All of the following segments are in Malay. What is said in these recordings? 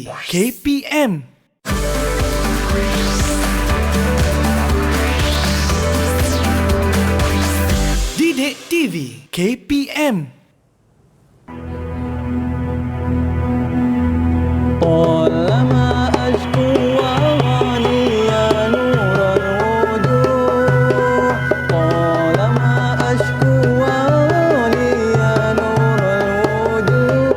KPM. Didik TV KPM. طالما أشكو وغالي يا نور الوجوه طالما أشكو وغالي يا نور الوجوه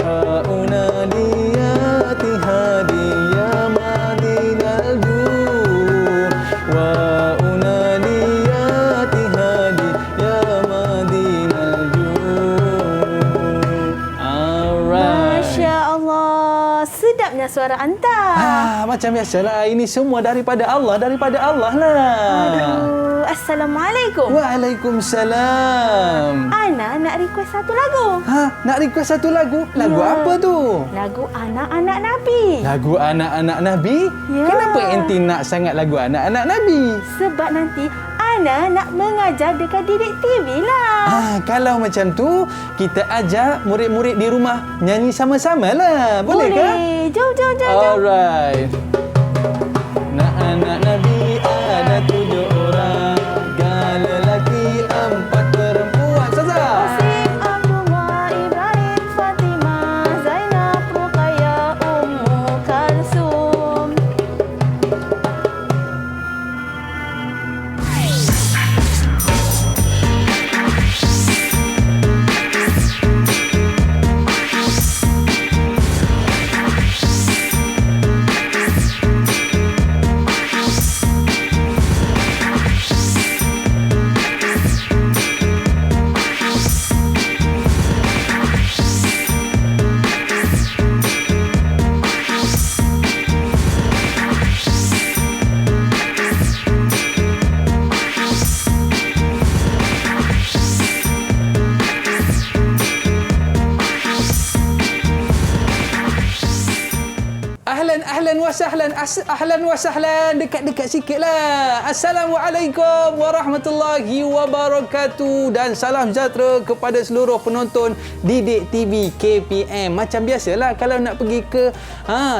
هؤنا ليات هادي يا مدين الجوه وهؤنا ليات هادي يا مدين الجوه. Alright. Masya Allah, sedapnya suara anta. Macam biasalah. Ini semua daripada Allah lah. Aduh, Assalamualaikum. Waalaikumsalam. Ana nak request satu lagu. Nak request satu lagu? Lagu Ya. apa tu? Lagu anak-anak Nabi. Lagu anak-anak Nabi? Ya. Kenapa enti nak sangat lagu anak-anak Nabi? Sebab nanti Ana nak mengajar dekat Didik TV lah. Kalau macam tu, kita ajak murid-murid di rumah nyanyi sama-sama lah. Boleh ke? Jom. Alright. Anak-anak Nabi ada 7 orang, 3 lelaki 4 perempuan. Ustazah. Qasim, Abdullah, Ibrahim, Fatimah, Zainab, Ruqayyah, Ummu Kalsum. Ahlan wa sahlan. Dekat-dekat sikitlah. Assalamualaikum warahmatullahi wabarakatuh. Dan salam sejahtera kepada seluruh penonton Didik TV KPM. Macam biasalah, kalau nak pergi ke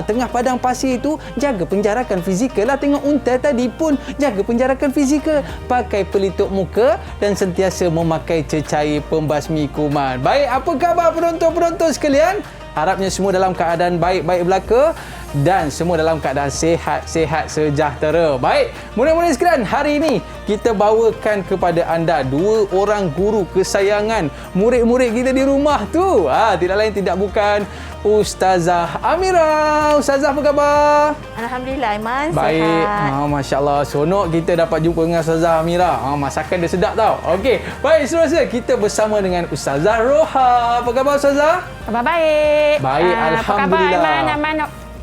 tengah padang pasir tu, jaga penjarakan fizikal lah. Tengok unta tadi pun jaga penjarakan fizikal. Pakai pelitup muka dan sentiasa memakai cecair pembasmi kuman. Baik, apa khabar penonton-penonton sekalian? Harapnya semua dalam keadaan baik-baik belaka dan semua dalam keadaan sihat-sihat sejahtera. Baik, murid-murid sekalian, hari ini kita bawakan kepada anda 2 orang guru kesayangan murid-murid kita di rumah tu. Tidak lain tidak bukan Ustazah Amira. Ustazah, apa khabar? Alhamdulillah, Iman. Baik. Sihat. Masya Allah. Seronok kita dapat jumpa dengan Ustazah Amira. Masakan dia sedap tau. Okey. Baik, seterusnya kita bersama dengan Ustazah Roha. Apa khabar Ustazah? Khabar baik. Baik, Alhamdulillah. Apa khabar, Iman?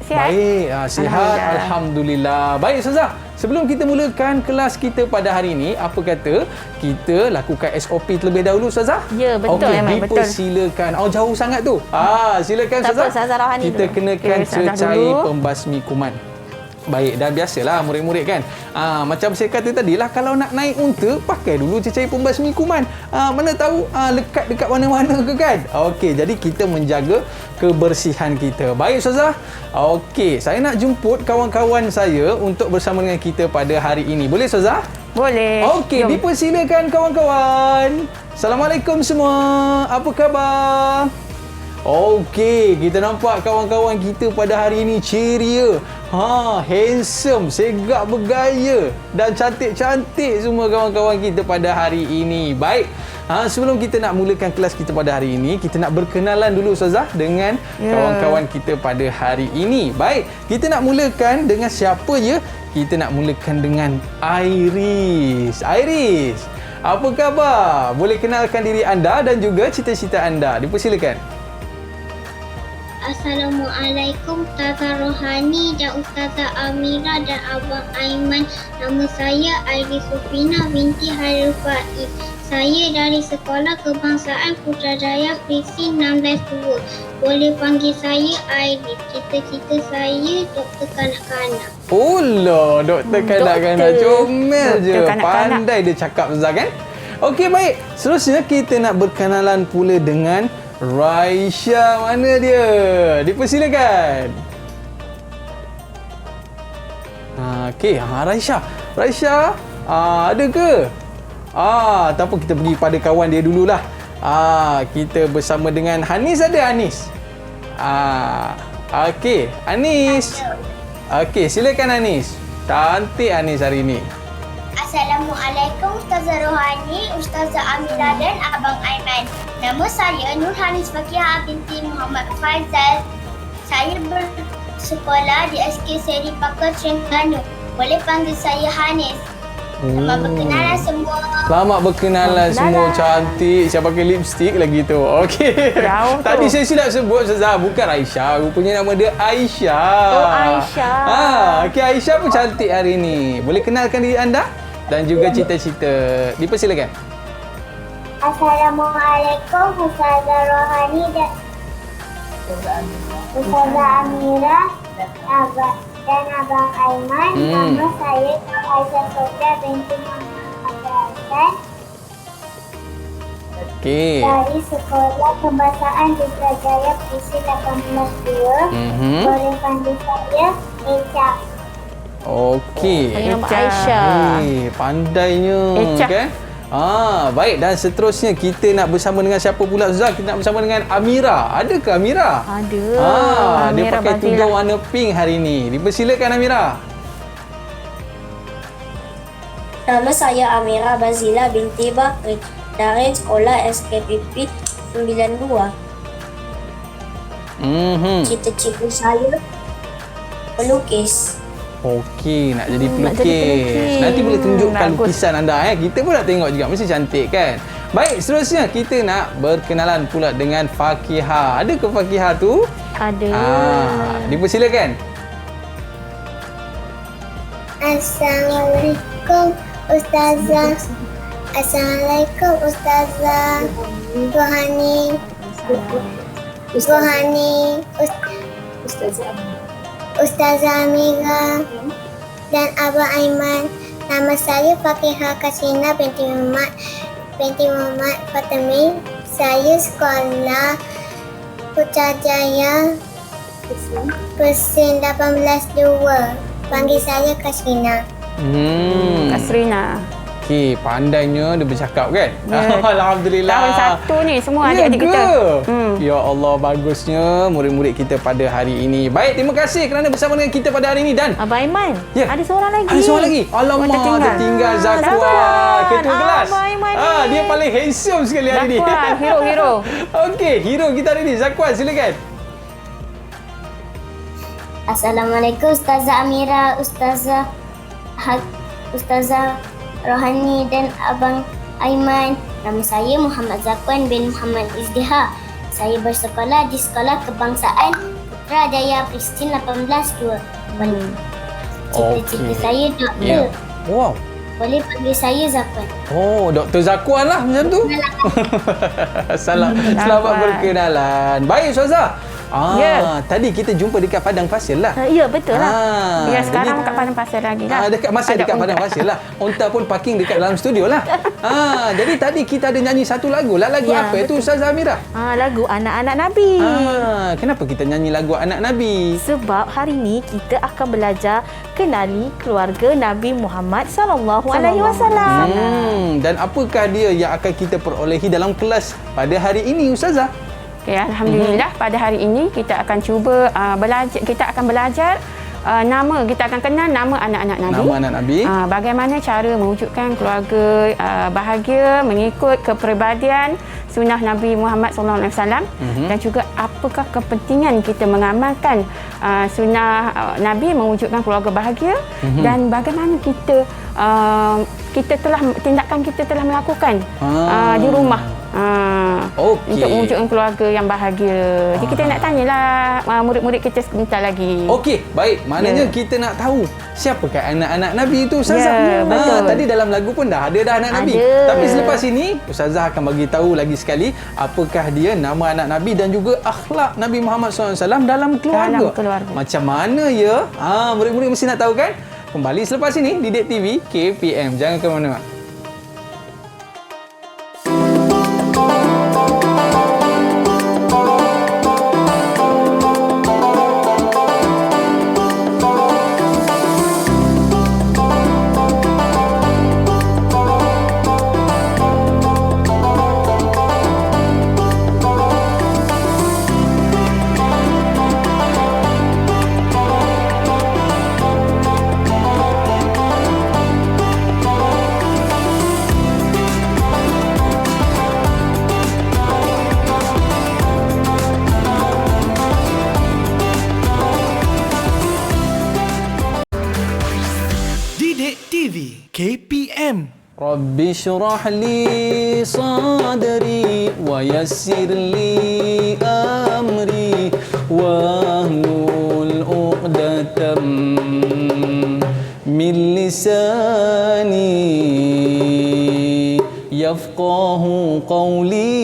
Sihat? Baik, sihat. Alhamdulillah. Baik, Ustazah. Sebelum kita mulakan kelas kita pada hari ini, apa kata kita lakukan SOP terlebih dahulu, Ustazah? Ya, betul, Okey, Iman, betul. dipersilakan. Jauh sangat tu. Silakan, Tak apa, Ustazah. Ustazah Rohani Kita dulu. kenakan Okey, Ustazah cecair dulu. pembasmi kuman. Baik, dan biasalah murid-murid kan. Macam saya kata tadilah, kalau nak naik unta, pakai dulu cecair pembasmi kuman. Mana tahu lekat dekat mana-mana ke kan? Okey, jadi kita menjaga kebersihan kita. Baik, Ustazah. Okey, saya nak jemput kawan-kawan saya untuk bersama dengan kita pada hari ini. Boleh, Ustazah? Boleh. Okey, Jom. dipersilakan kawan-kawan. Assalamualaikum semua. Apa khabar? Okey, kita nampak kawan-kawan kita pada hari ini ceria. Handsome, segak bergaya dan cantik-cantik semua kawan-kawan kita pada hari ini. Baik, sebelum kita nak mulakan kelas kita pada hari ini, kita nak berkenalan dulu Ustazah dengan kawan-kawan kita pada hari ini. Baik, kita nak mulakan dengan siapa ya? Kita nak mulakan dengan Iris. Iris, apa khabar? Boleh kenalkan diri anda dan juga cita-cita anda. Dipersilakan. Assalamualaikum Ustazah Rohani dan Ustazah Amira dan Abang Aiman. Nama saya Iris Sufina binti Hairul Faiz. Saya dari Sekolah Kebangsaan Putrajaya Frisi 16 Boleh panggil saya Iris. Cita-cita saya doktor kanak-kanak. Oh, doktor kanak-kanak. Comel je. Doktor kanak-kanak. Pandai dia cakap Ustaz kan? Okey, baik. Seterusnya kita nak berkenalan pula dengan Raisya mana dia? Dipersilakan. Okey, Raisya. Raisya, ada ke? Tak apa, kita pergi pada kawan dia dululah. Kita bersama dengan Hanis, ada Hanis? Okey, Anis. Okey, silakan Anis. Cantik Anis hari ini. Assalamualaikum Ustazah Rohani, Ustazah Amira dan Abang Aiman. Nama saya Nurhanis Fakihah binti Muhammad Faizal. Saya bersekolah di SK Seri Pakar Terengganu. Boleh panggil saya Hanis. Selamat berkenalan semua. Selamat berkenalan semua, cantik. Siapa pakai lipstick lagi tu. Okey. Tadi saya silap sebut Ustazah, bukan Aisyah. Rupanya nama dia Aisyah. Oh, Aisyah. Okey, Aisyah pun cantik hari ini. Boleh kenalkan diri anda dan juga cita-cita. Dipersilakan. Assalamualaikum Ustazah Rohani dan Ustazah Amira dan Abang Aiman. Nama saya Aisyah Sofia binti Muhammad Hasan. Okey. Dari Sekolah Kebangsaan Putrajaya Pusat 182. Boleh panggil saya Echa. Okey. Nama Aisyah. Pandainya. Ecah. Kan? Baik, dan seterusnya kita nak bersama dengan siapa pula Zah? Kita nak bersama dengan Amira. Ada ke Amira? Ada. Dia Amira pakai Bazila. tudung warna pink hari ini. Dipersilakan Amira. Nama saya Amira Bazila binti Bakri dari Sekolah SKPP 92. Cita-cita saya pelukis. Okey, nak jadi nak jadi pelukis. pelukis. Nanti boleh tunjukkan Bagus. lukisan anda. Kita pun nak tengok juga. Mesti cantik kan? Baik, seterusnya kita nak berkenalan pula dengan Fakihah. Ada ke Fakihah tu? Ada. Dipersilakan. Assalamualaikum Ustazah. Assalamualaikum Ustazah Rohani. Ustazah Amira dan Abang Aiman. Nama saya Fakihah Kasina binti Muhammad Fatimi. Saya sekolah Putrajaya Persen 18-2. Panggil saya Kasina. Kasrina. Okey, pandainya dia bercakap kan? Ya. Alhamdulillah. Tahun 1 ni semua adik-adik kita. Ya Allah, bagusnya murid-murid kita pada hari ini. Baik, terima kasih kerana bersama dengan kita pada hari ini. Dan Abang Aiman, Ya. ada seorang lagi. ada seorang lagi. Alamak, tertinggal Zakwan. Zakwan. Ketua kelas. Abang Aiman ni. Dia paling handsome sekali hari ini. Zakwan, hero. Okey, hero kita hari ini. Zakwan, silakan. Assalamualaikum Ustazah Amira, Ustazah Rohani dan Abang Aiman. Nama saya Muhammad Zakwan bin Muhammad Izdiha. Saya bersekolah di Sekolah Kebangsaan Putrajaya Pristin 18-2. Cita-cita saya doktor. Wow. Boleh panggil saya Zakwan. Oh, Dr. Zakwan lah macam tu. Selamat berkenalan. Baik, Ustazah. Tadi kita jumpa dekat Padang Pasir lah. Ya, betul lah. Ya, sekarang jadi- kat Padang Pasir lagi lah. Masih Ada dekat unta. Padang Pasir lah. Unta pun parking dekat dalam studio lah. Jadi tadi kita ada nyanyi satu lagu lah. Lagu Ya, apa itu Ustazah Amira? Lagu Anak-Anak Nabi. Kenapa kita nyanyi lagu Anak Nabi? Sebab hari ni kita akan belajar kenali keluarga Nabi Muhammad sallallahu alaihi wasallam. Dan apakah dia yang akan kita perolehi dalam kelas pada hari ini Ustazah? Okay, alhamdulillah pada hari ini kita akan cuba belajar. Kita akan belajar nama, kita akan kenal nama anak-anak Nabi. Nama anak Nabi. Bagaimana cara mewujudkan keluarga bahagia mengikut kepribadian sunnah Nabi Muhammad SAW dan juga apakah kepentingan kita mengamalkan sunnah Nabi mewujudkan keluarga bahagia dan bagaimana kita tindakan kita telah melakukan di rumah Okey. untuk mewujudkan keluarga yang bahagia. Jadi kita nak tanyalah murid-murid kita sebentar lagi. Okey, baik. Maknanya kita nak tahu siapakah anak-anak Nabi itu Ya, Ustazah. betul. Tadi dalam lagu pun dah ada anak Nabi. Ada. Tapi selepas ini Ustazah akan bagi tahu lagi sekali apakah dia nama anak Nabi dan juga akhlak Nabi Muhammad SAW dalam keluarga. Dalam keluarga. Macam mana ya? Murid-murid mesti nak tahu kan? Kembali selepas ini di Didik TV KPM. Jangan ke mana-mana. Rabbi syrah li sadri wa yassir li amri wahlul 'uqdatam min lisani yafqahu qawli.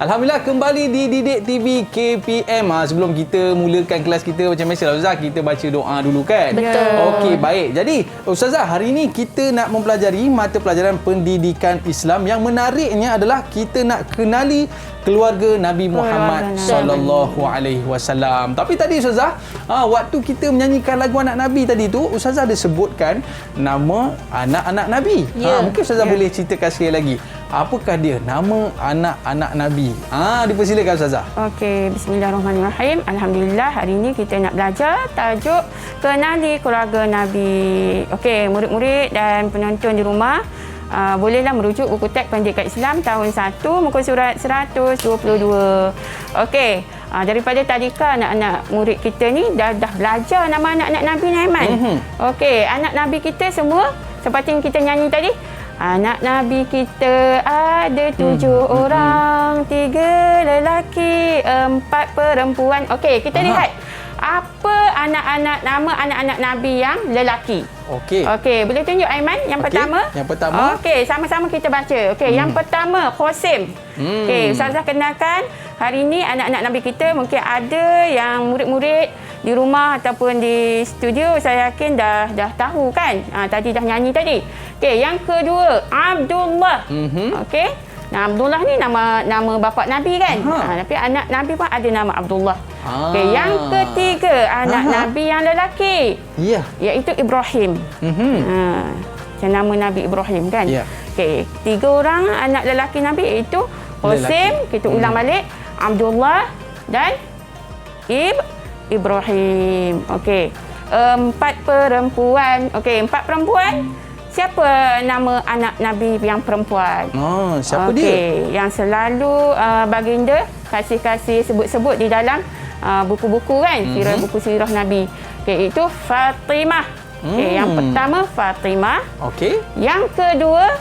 Alhamdulillah, kembali di Didik TV KPM. Sebelum kita mulakan kelas kita macam biasa Ustazah, kita baca doa dulu kan? Betul. Okey, baik. Jadi Ustazah, hari ini kita nak mempelajari mata pelajaran pendidikan Islam. Yang menariknya adalah kita nak kenali keluarga Nabi Muhammad sallallahu alaihi wasallam. Tapi tadi Ustazah, waktu kita menyanyikan lagu anak Nabi tadi tu, Ustazah ada sebutkan nama anak-anak Nabi. Mungkin Ustazah boleh ceritakan sekali lagi. Apakah dia nama anak-anak Nabi? Dipersilakan Ustazah. Okey, bismillahirrahmanirrahim. Alhamdulillah, hari ini kita nak belajar tajuk kenali keluarga Nabi. Okey, murid-murid dan penonton di rumah, bolehlah merujuk buku teks pendidikan Islam tahun 1 muka surat 122. Okey, daripada tadika anak-anak murid kita ni dah belajar nama anak-anak Nabi ni, Aiman. Okey, anak Nabi kita semua seperti yang kita nyanyi tadi. Anak Nabi kita ada 7 orang, 3 lelaki, 4 perempuan. Okey, kita lihat apa nama anak-anak Nabi yang lelaki. Okey, boleh tunjuk Aiman yang pertama? Yang pertama. Okey, sama-sama kita baca. Okey, yang pertama Qasim. Okey, Ustazah kenalkan, hari ini anak-anak Nabi kita mungkin ada yang murid-murid di rumah ataupun di studio, saya yakin dah tahu kan. Tadi dah nyanyi tadi. Okey, yang kedua Abdullah. Okey. Nah, Abdullah ni nama bapa Nabi kan. Tapi anak Nabi pun ada nama Abdullah. Okey, yang ketiga anak Nabi yang lelaki. Ya. Iaitu Ibrahim. Macam nama Nabi Ibrahim kan. Okey, 3 orang anak lelaki Nabi iaitu Qasim, kita ulang balik, Abdullah dan Ibrahim. Okey. 4 perempuan. Okey, 4 perempuan. Siapa nama anak Nabi yang perempuan? Siapa dia? Okey, yang selalu baginda kasih sebut-sebut di dalam buku-buku kan, buku sirah Nabi. Okey, itu Fatimah. Okey, yang pertama Fatimah. Okey. Yang kedua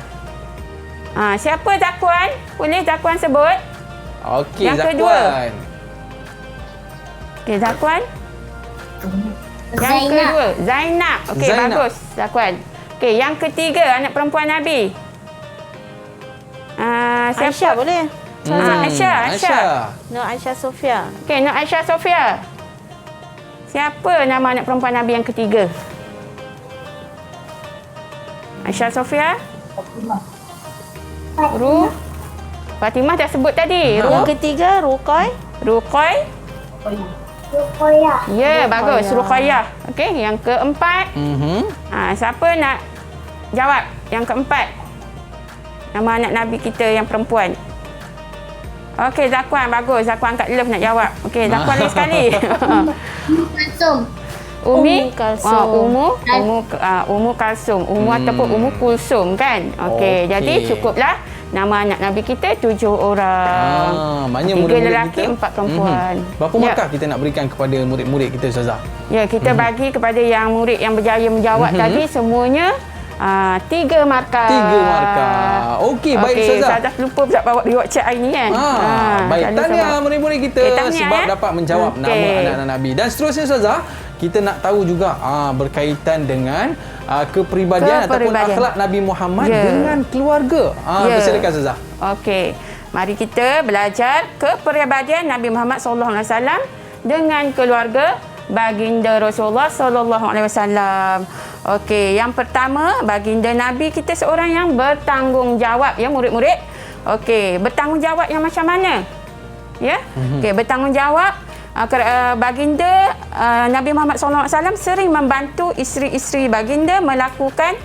siapa Zakwan? Boleh Zakwan sebut? Okey, yang Zakwan. Kedua. Okey, Zakwan. Yang kedua Zainab. Okey, bagus Zakwan. Okey, yang ketiga anak perempuan Nabi. Siapa? Aisyah boleh? Aisyah. Nur Aisyah Sofia. Okey, Nur Aisyah Sofia. Siapa nama anak perempuan Nabi yang ketiga? Aisyah Sofia. Fatimah dah sebut tadi. Yang ketiga Ruqay. Ruqay. Ruqayyah. Ya, bagus. Ruqayyah. Okey, yang keempat. Siapa nak jawab yang keempat? Nama anak Nabi kita yang perempuan. Okey, Zakwan. Bagus. Zakwan kat love nak jawab. Okey, Zakwan lagi sekali. Kulsum. Umi Kalsum. Ummu Kalsum. Ataupun Ummu Kulsum kan. Okey, jadi cukuplah nama anak Nabi kita 7 orang. Maknanya 3 murid-murid lelaki, kita 4 perempuan. Berapa markah kita nak berikan kepada murid-murid kita Ustazah? Ya, kita bagi kepada yang murid yang berjaya menjawab tadi semuanya 3 markah. 3 markah. Okey, baik Ustazah. Ustazah lupa pula bawa reward cek hari ni kan. Baik, tahniah murid-murid kita sebab dapat menjawab nama anak-anak Nabi. Dan seterusnya Ustazah, kita nak tahu juga berkaitan dengan kepribadian ataupun akhlak Nabi Muhammad dengan keluarga. Persilakan Ustazah. Okey. Mari kita belajar kepribadian Nabi Muhammad SAW dengan keluarga baginda Rasulullah SAW. Okey, yang pertama, baginda Nabi kita seorang yang bertanggungjawab ya murid-murid. Okey, bertanggungjawab yang macam mana? Ya. Okey, bertanggungjawab baginda Nabi Muhammad SAW sering membantu isteri-isteri baginda melakukan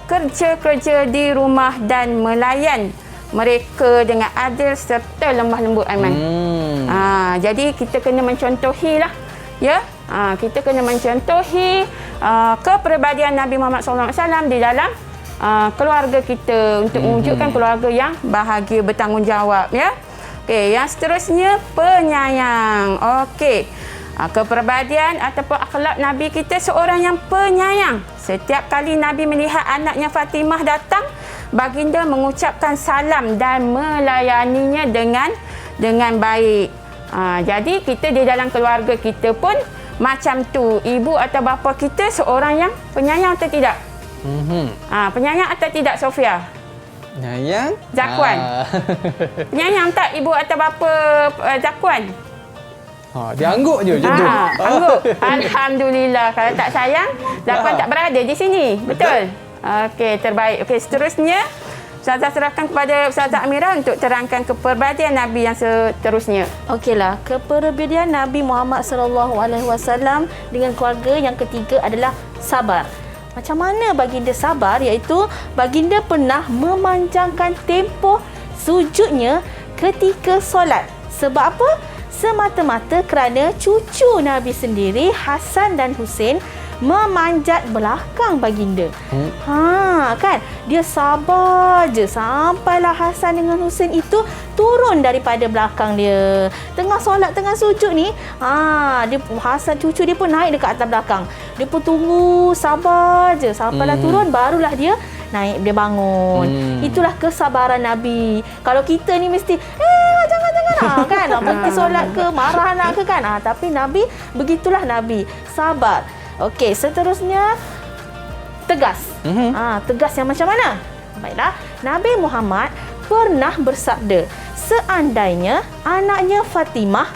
kerja-kerja di rumah dan melayan mereka dengan adil serta lemah lembut, Aiman. Jadi kita kena mencontohi lah, ya. Kita kena mencontohi kepribadian Nabi Muhammad SAW di dalam keluarga kita untuk mewujudkan keluarga yang bahagia, bertanggungjawab, ya. Okey, yang seterusnya penyayang. Okey. Kepribadian ataupun akhlak Nabi kita seorang yang penyayang. Setiap kali Nabi melihat anaknya Fatimah datang, baginda mengucapkan salam dan melayaninya dengan baik. Jadi kita di dalam keluarga kita pun macam tu. Ibu atau bapa kita seorang yang penyayang atau tidak? Penyayang atau tidak, Sofia? Penyayang? Zakwan. Penyayang tak ibu atau bapa Zakwan? Dia angguk je macam tu. Angguk. Alhamdulillah. Kalau tak sayang, Zakwan tak berada di sini. Betul? Okey, terbaik. Okey, seterusnya Ustazah serahkan kepada Ustazah Amira untuk terangkan kepribadian Nabi yang seterusnya. Okeylah, kepribadian Nabi Muhammad SAW dengan keluarga yang ketiga adalah sabar. Macam mana baginda sabar? Iaitu baginda pernah memanjangkan tempoh sujudnya ketika solat. Sebab apa? Semata-mata kerana cucu Nabi sendiri, Hasan dan Husain, memanjat belakang baginda. Kan? Dia sabar je sampailah Hasan dengan Husain itu turun daripada belakang dia. Tengah solat, tengah sujud ni, dia Hasan cucu dia pun naik dekat atas belakang. Dia pun tunggu sabar je sampailah turun, barulah dia naik, dia bangun. Itulah kesabaran Nabi. Kalau kita ni mesti jangan kan, pergi solat ke, marah anak ke kan. Tapi Nabi, begitulah Nabi, sabar. Okey, seterusnya tegas. Tegas yang macam mana? Baiklah, Nabi Muhammad pernah bersabda, seandainya anaknya Fatimah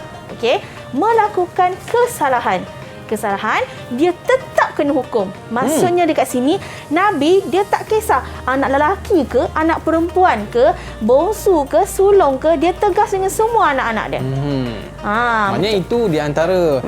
melakukan kesalahan, dia tetap kena hukum. Maksudnya dekat sini, Nabi dia tak kisah anak lelaki ke, anak perempuan ke, bongsu ke, sulung ke, dia tegas dengan semua anak-anak dia. Maknanya itu di antara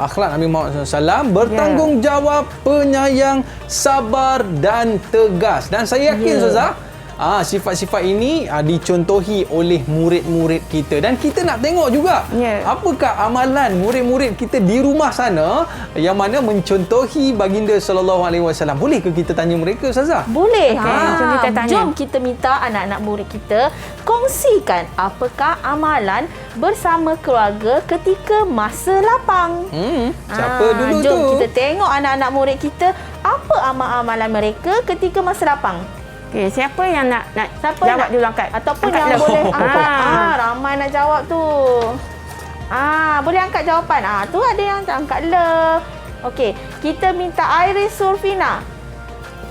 akhlak Nabi Muhammad SAW, bertanggungjawab, penyayang, sabar dan tegas. Dan saya yakin Ustazah, sifat-sifat ini dicontohi oleh murid-murid kita, dan kita nak tengok juga apakah amalan murid-murid kita di rumah sana yang mana mencontohi baginda SAW. Boleh ke kita tanya mereka, Ustazah? Boleh. Jom kita tanya. Jom kita minta anak-anak murid kita kongsikan apakah amalan bersama keluarga ketika masa lapang. Siapa dulu jom tu? Kita tengok anak-anak murid kita apa amal-amalan mereka ketika masa lapang. Okey, siapa yang nak jawab dulu angkat? Ataupun angkat yang dulu. boleh angkat. Ramai nak jawab tu. Boleh angkat jawapan. Tu ada yang tak angkat le. Okey, kita minta Iris Surfina.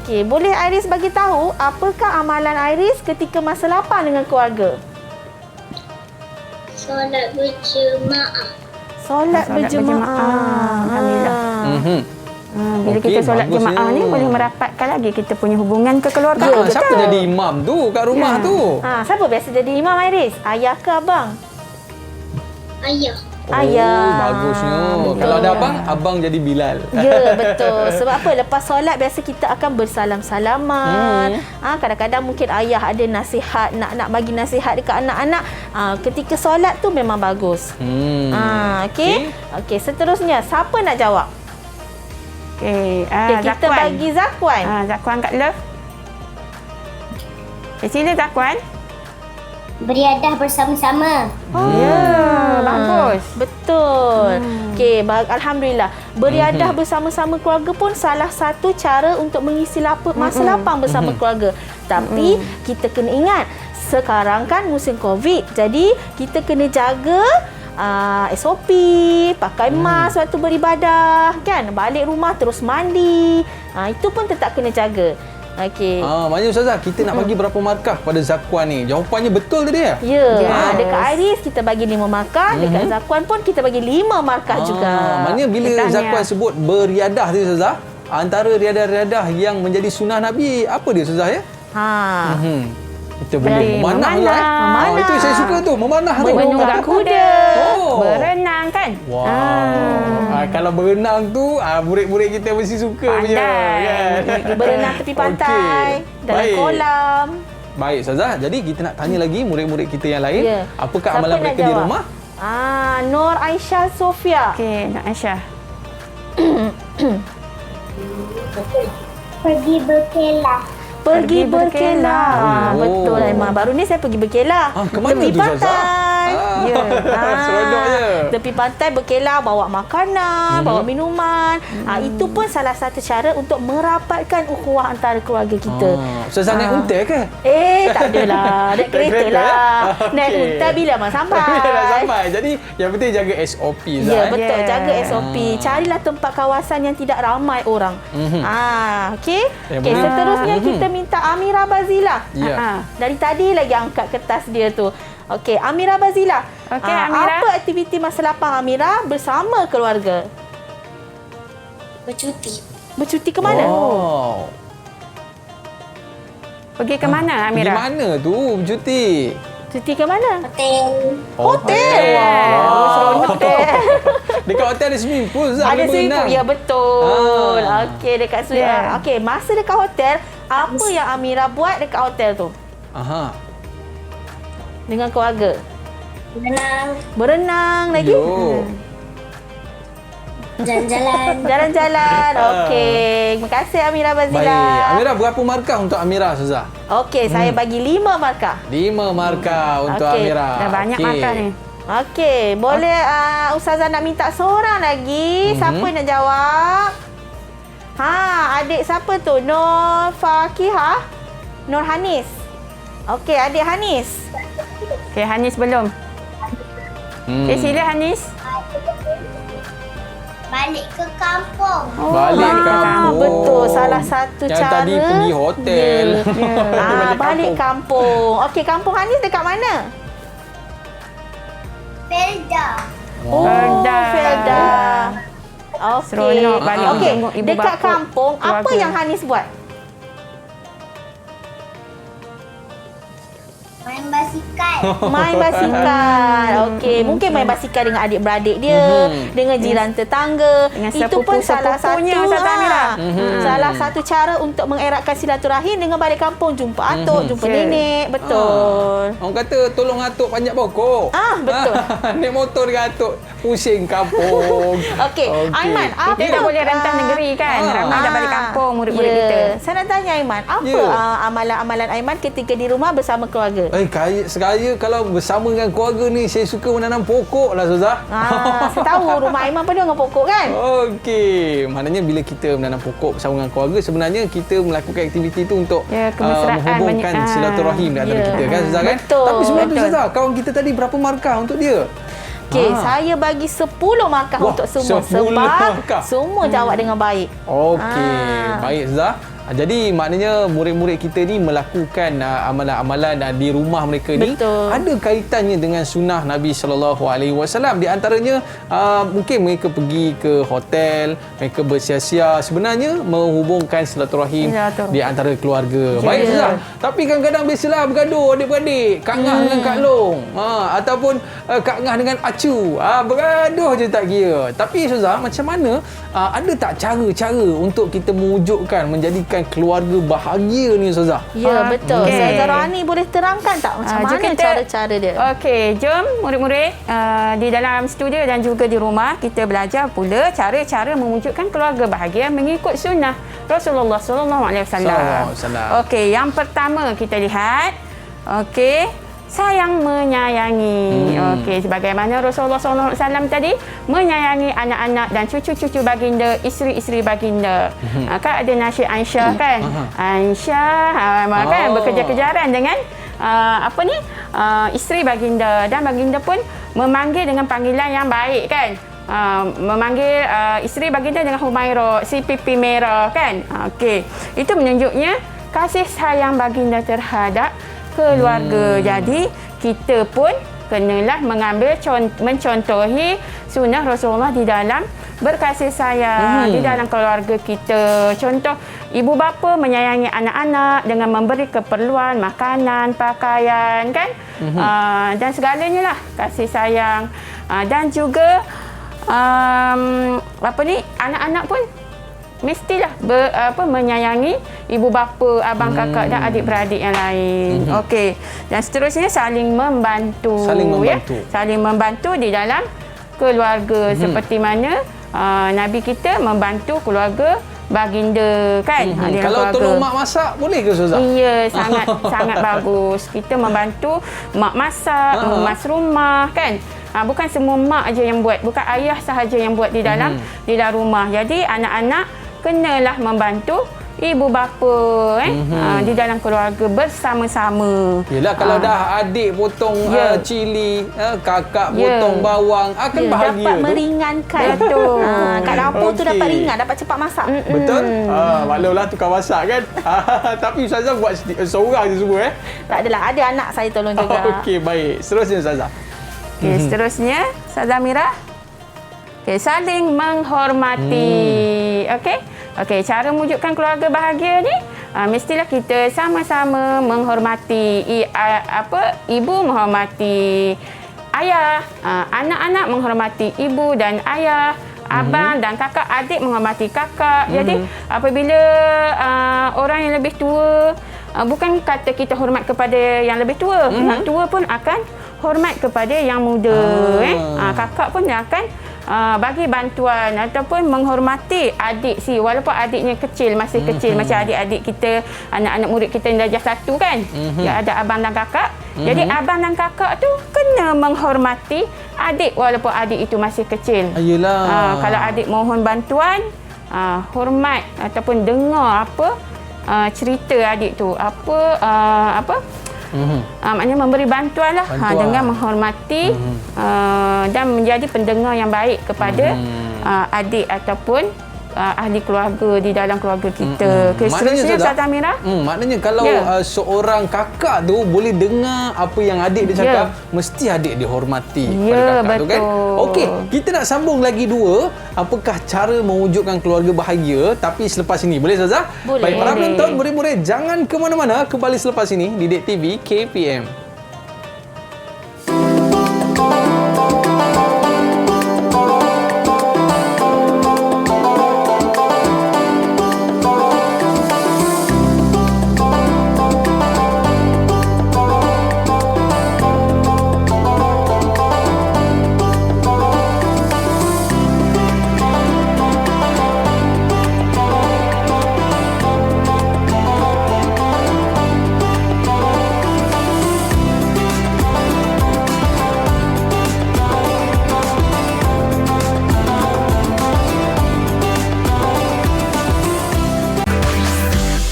Okey, boleh Iris bagi tahu apakah amalan Iris ketika masa lapang dengan keluarga? Solat berjemaah. Solat berjemaah. Alhamdulillah. Bila kita solat jemaah ni boleh merapatkan lagi kita punya hubungan kekeluargaan. Siapa jadi imam tu kat rumah tu? Siapa biasa jadi imam, Iris? Ayah ke abang? Ayah. Ayah. Bagusnya. Kalau ada abang, abang jadi Bilal. Ya, betul. Sebab apa? Lepas solat biasa kita akan bersalam-salaman. Kadang-kadang mungkin ayah ada nasihat, nak bagi nasihat dekat anak-anak. Ketika solat tu memang bagus. Okey. Okey, seterusnya siapa nak jawab? Okey, kita Zakwan. bagi Zakwan. Zakwan kat love. Sila Zakwan. Beriadah bersama-sama. Bagus. Betul. Okey, alhamdulillah. Beriadah bersama-sama keluarga pun salah satu cara untuk mengisi masa lapang bersama keluarga. Tapi kita kena ingat, sekarang kan musim Covid. Jadi kita kena jaga SOP, pakai mask waktu beribadah, kan? Balik rumah terus mandi. Itu pun tetap kena jaga. Okey. Maknanya Ustazah, kita nak bagi berapa markah pada Zakwan ni? Jawapannya betul tadi ya? Ya. Dekat Iris kita bagi 5 markah, dekat Zakwan pun kita bagi 5 markah juga. Maknanya bila Zakwan sebut beriadah tadi Ustazah, antara riadah-riadah yang menjadi sunnah Nabi, apa dia Ustazah ya? Kita boleh memanah juga. Itu yang saya suka tu, memanah tu. Menunggang kuda. Berenang kan? Kalau berenang tu, murid-murid kita mesti suka punya. Kan? Berenang tepi pantai, dalam kolam. Baik Ustazah, jadi kita nak tanya lagi murid-murid kita yang lain. Apakah amalan mereka di rumah? Nur Aisyah Sofia. Okey, Nur Aisyah. Pergi berkelah. Pergi berkelah. Betul Aiman. Baru ni saya pergi berkelah. Kemana tepi tu Ustazah? pantai. Ya. Seronoknya. Tepi pantai berkelah, bawa makanan, bawa minuman. Itu pun salah satu cara untuk merapatkan ukhuwah antara keluarga kita. Ustazah naik unta ke? Tak adalah. Naik kereta lah. Naik unta bila mak sampai. Bila nak sampai. Jadi yang penting jaga SOP Zah. Ya, betul. Yeah. Jaga SOP. Carilah tempat kawasan yang tidak ramai orang. Okey. Okey, seterusnya kita minta Amira Bazila. Ya. Dari tadi lagi angkat kertas dia tu. Okey, Amira Bazila. Okey, Amira. Apa aktiviti masa lapang Amira bersama keluarga? Bercuti. Bercuti ke mana? Oh. Pergi ke mana, Pergi Amira? mana tu bercuti? Cuti ke mana? Hotel. Hotel. Oh, seronok Hotel. Dekat hotel ada swimming pool Zah. Ada boleh swimming pool. berenang. Ya, betul. Ah. Okey, dekat swimming. Yeah. Okey, masa dekat hotel, apa yang Amira buat dekat hotel tu? Aha. Dengan keluarga? Berenang. Berenang lagi? Yo. Jalan-jalan. Jalan-jalan. Okey. Terima kasih Amira Bazila. Baik. Amira, berapa markah untuk Amira Ustazah? Okey, saya bagi 5 markah. 5 markah untuk Okey. Amira. Dah banyak Okey. makan ni. Okey, boleh Ustazah nak minta seorang lagi. Siapa nak jawab? Adik siapa tu? Nur Fakihah? Nur Hanis. Okey, adik Hanis. Okey, Hanis belum. Okey, sila Hanis. Balik ke kampung. Balik kampung. Betul, salah satu yang cara. tadi pergi hotel. Balik kampung. Okey, kampung Hanis dekat mana? Felda. Felda. Felda. Okey. Seronok balik Okey, tengok ibu dekat bapa, kampung apa keluarga. yang Hanis buat? Main basikal. Main basikal. Okey, mungkin main basikal dengan adik-beradik dia, dengan jiran tetangga. Dengan Itu pun salah satu sepupu-sepupunya, Ustazah Amira. salah satu cara untuk mengeratkan silaturahim dengan balik kampung, jumpa atuk, jumpa Ya. nenek. Betul. Orang kata tolong atuk panjat pokok. Betul. Naik motor dengan atuk pusing kampung. Okey, Aiman, apa Kita dah boleh rentas negeri kan. Ramai dah balik kampung murid-murid kita. Saya nak tanya Aiman, apa Ya. amalan-amalan Aiman ketika di rumah bersama keluarga? Sekaya kalau bersama dengan keluarga ni, saya suka menanam pokok lah Ustazah. Saya tahu rumah Aiman penuh dengan pokok kan? Okey, maknanya bila kita menanam pokok bersama dengan keluarga, sebenarnya kita melakukan aktiviti itu untuk Ya, kemesraan menghubungkan banyak. silaturahim di antara Ya. kita kan Ustazah kan? Betul. Tapi sebelum tu Betul. Ustazah, kawan kita tadi berapa markah untuk dia? Okey, saya bagi 10 markah Wah, untuk semua 10 sebab markah. semua jawab dengan baik. Okey, baik Zah. Jadi maknanya murid-murid kita ni melakukan amalan-amalan di rumah mereka ni Betul. ada kaitannya dengan sunnah Nabi SAW. Di antaranya mungkin mereka pergi ke hotel, mereka bersia-sia, sebenarnya menghubungkan silaturahim di antara keluarga. Baik Zah. Tapi kadang-kadang biasalah bergaduh adik-beradik, Kak Ngah dengan Kak Long, ataupun Kak Ngah dengan Acu. Bergaduh je tak kira. Tapi Zah, macam mana ada tak cara-cara untuk kita mewujudkan, menjadikan keluarga bahagia ni Ustazah? Ya, betul. Okey. Ustazah Rohani boleh terangkan tak macam jom mana kita- cara-cara dia? Okey, jom murid-murid di dalam studio dan juga di rumah kita belajar pula cara-cara mewujudkan keluarga bahagia mengikut sunnah Rasulullah sallallahu alaihi wasallam. Sallallahu alaihi wasallam. Okey, yang pertama kita lihat okey, sayang menyayangi. Okey, sebagaimana Rasulullah sallallahu alaihi wasallam tadi menyayangi anak-anak dan cucu-cucu baginda, isteri-isteri baginda. Kan ada nasyid Aisyah kan? Aisyah kan bekerja-kejaran dengan isteri baginda, dan baginda pun memanggil dengan panggilan yang baik kan. Memanggil isteri baginda dengan Humairah, si pipi merah kan. Okey, itu menunjuknya kasih sayang baginda terhadap keluarga. Jadi kita pun kenalah mencontohi sunnah Rasulullah di dalam berkasih sayang di dalam keluarga kita. Contoh, ibu bapa menyayangi anak-anak dengan memberi keperluan makanan, pakaian kan, dan segalanya lah kasih sayang. Dan juga anak-anak pun mestilah menyayangi ibu bapa, abang kakak dan adik-beradik yang lain. Okey. Dan seterusnya saling membantu. Saling membantu di dalam keluarga seperti mana Nabi kita membantu keluarga baginda kan. Dalam Kalau keluarga. tolong mak masak boleh ke Ustazah? Ya, sangat sangat bagus. Kita membantu mak masak, mengemas rumah kan. Bukan semua mak aja yang buat, bukan ayah sahaja yang buat di dalam rumah. Jadi anak-anak kenalah membantu ibu bapa di dalam keluarga bersama-sama. Yelah, kalau dah adik potong cili, kakak potong bawang, akan bahagia dapat tu. meringankan. Betul. Kat dapur tu Okey. dapat ringan, dapat cepat masak. Betul? Maklumlah tukar masak kan. Tapi Ustazah buat seorang je semua Tak adalah, ada anak saya tolong juga. Okey, baik. Seterusnya Ustazah. Okey, seterusnya Ustazah Amira. Okey, saling menghormati. Okey, cara mewujudkan keluarga bahagia ni mestilah kita sama-sama menghormati ibu menghormati ayah, anak-anak menghormati ibu dan ayah, abang dan kakak, adik menghormati kakak. Jadi apabila orang yang lebih tua, bukan kata kita hormat kepada yang lebih tua, yang tua pun akan hormat kepada yang muda. Kakak pun akan bagi bantuan ataupun menghormati adik walaupun adiknya kecil, masih kecil, macam adik-adik kita, anak-anak murid kita yang darjah 1 kan. Ya, ada abang dan kakak. Jadi abang dan kakak tu kena menghormati adik walaupun adik itu masih kecil. Ayolah. Kalau adik mohon bantuan, hormat ataupun dengar apa cerita adik tu, maknanya memberi bantuan lah, dengan menghormati dan menjadi pendengar yang baik kepada adik ataupun ahli keluarga di dalam keluarga kita. Seterusnya Ustazah Amira. Maknanya kalau seorang kakak tu boleh dengar apa yang adik dia cakap, mesti adik dihormati pada kakak tu kan. Okey, kita nak sambung lagi 2. Apakah cara mewujudkan keluarga bahagia, tapi selepas ini. Boleh Ustazah? Boleh. Baik, para penonton, murid-murid jangan ke mana-mana, kembali selepas ini di Didik TV KPM.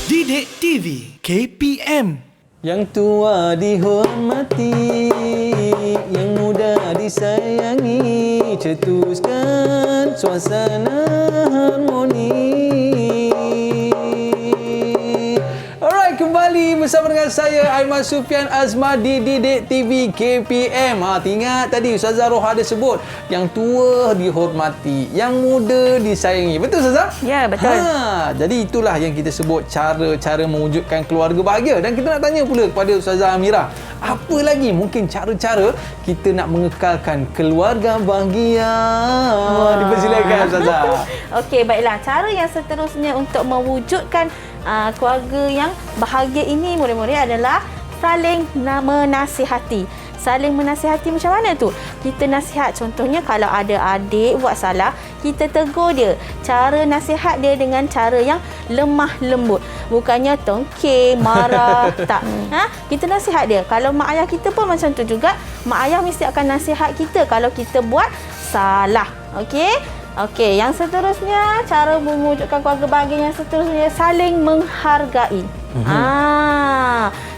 Didik TV KPM. Yang tua dihormati, yang muda disayangi, cetuskan suasana harmoni. Alright, kembali bersama dengan saya Aiman Sufian Azmar di Didik TV KPM. Ingat tadi Ustazah Roha ada sebut yang tua dihormati, yang muda disayangi. Betul Ustazah? Ya, betul. Jadi itulah yang kita sebut cara-cara mewujudkan keluarga bahagia. Dan kita nak tanya pula kepada Ustazah Amira, apa lagi mungkin cara-cara kita nak mengekalkan keluarga bahagia? Dipersilakan Ustazah. Okey, baiklah. Cara yang seterusnya untuk mewujudkan keluarga yang bahagia ini, murid-murid, adalah saling menasihati. Saling menasihati macam mana tu? Kita nasihat, contohnya kalau ada adik buat salah, kita tegur dia. Cara nasihat dia dengan cara yang lemah lembut. Bukannya tongkeng, marah, tak. Kita nasihat dia. Kalau mak ayah kita pun macam tu juga. Mak ayah mesti akan nasihat kita kalau kita buat salah. Okey, yang seterusnya, cara mewujudkan keluarga bahagia yang seterusnya, saling menghargai.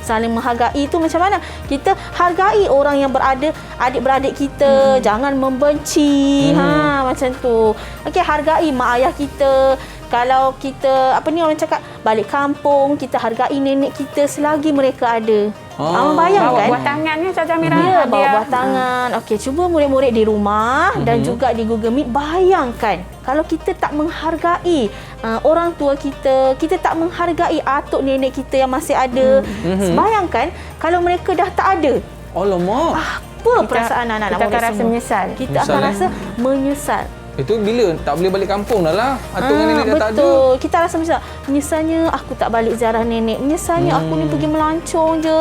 Saling menghargai itu macam mana? Kita hargai orang yang berada, adik-beradik kita, jangan membenci. Macam tu. Okey, hargai mak ayah kita. Kalau kita, orang cakap, balik kampung, kita hargai nenek kita selagi mereka ada. Bayangkan. Bawa buah tangan ni Ustazah Amira. Ya, bawa buah tangan. Okey, cuba murid-murid di rumah dan juga di Google Meet, bayangkan kalau kita tak menghargai orang tua kita, kita tak menghargai atuk nenek kita yang masih ada. Bayangkan kalau mereka dah tak ada. Alamak. Apa perasaan anak-anak kita akan murid rasa semua? menyesal. Kita akan rasa menyesal. Itu bila? Tak boleh balik kampung dah lah. Atuk dengan nenek dah tak ada. Betul. Kita rasa macam menyesalnya aku tak balik ziarah nenek. Menyesalnya aku ni pergi melancong je.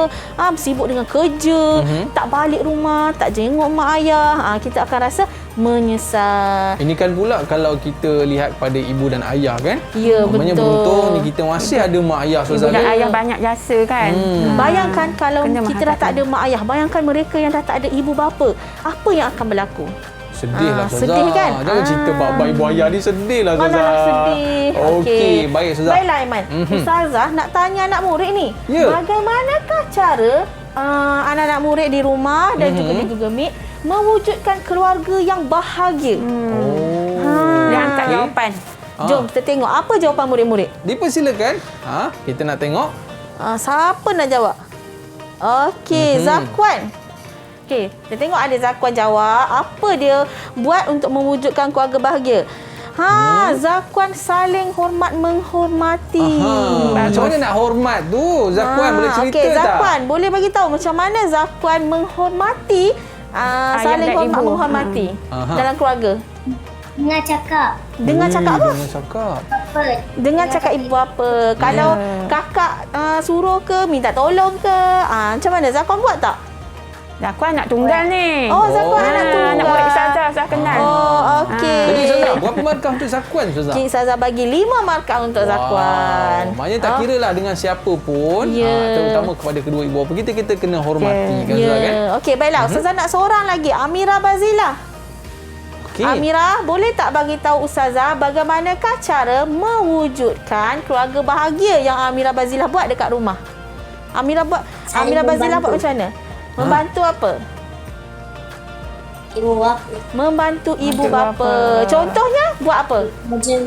Sibuk dengan kerja. Tak balik rumah, tak jenguk mak ayah. Kita akan rasa menyesal. Ini kan pula kalau kita lihat pada ibu dan ayah kan. Ya, Namanya betul. beruntung ni kita masih ada mak ayah Ibu saudara. dan ayah banyak jasa kan. Bayangkan kalau Kena kita dah tak ada mengharapkan. mak ayah. Bayangkan mereka yang dah tak ada ibu bapa. Apa yang akan berlaku? Sedih lah Ustazah. sedih kan? Jangan cerita bab ibu ayah ni, sedih lah Ustazah. Malah sedih. Okey, baik Ustazah. Baiklah Aiman. Ustazah nak tanya anak murid ni. Ya. Bagaimanakah cara anak-anak murid di rumah dan juga di Google Meet mewujudkan keluarga yang bahagia? Dia angkat jawapan. Jom kita tengok apa jawapan murid-murid. Dipersilakan. Kita nak tengok. Siapa nak jawab? Okey, Zakwan. Okey, kita tengok ada Zakwan jawab. Apa dia buat untuk mewujudkan keluarga bahagia? Zakwan saling hormat menghormati. Macam mana nak hormat tu? Zakwan boleh cerita Okey, tak? Zakwan boleh bagi tahu macam mana Zakwan menghormati saling dan hormat ibu. menghormati dalam keluarga? Dengar cakap. Dengan cakap apa? Dengan cakap. Apa? Dengan cakap ibu apa? Kalau kakak suruh ke, minta tolong ke, macam mana? Zakwan buat tak? Zakwan anak tunggal ni. Oh, Zakwan anak tunggal. Anak murid Ustazah, saya kenal. Oh, okey. Jadi Ustazah, berapa markah untuk Zakwan Ustazah? Cik Ustazah bagi 5 markah untuk Zakwan. Maknanya tak kira lah dengan siapa pun, Ya. terutama kepada kedua ibu bapa kita kena hormati kan Ustazah kan? Okey, baiklah. Ustazah nak seorang lagi. Amira Bazila. Okey. Amira, boleh tak bagi tahu Ustazah bagaimanakah cara mewujudkan keluarga bahagia yang Amira Bazila buat dekat rumah? Amira Bazila buat macam mana? Membantu apa? Ibu bapa. Membantu ibu Membantu bapa. bapa. Contohnya buat apa? Macam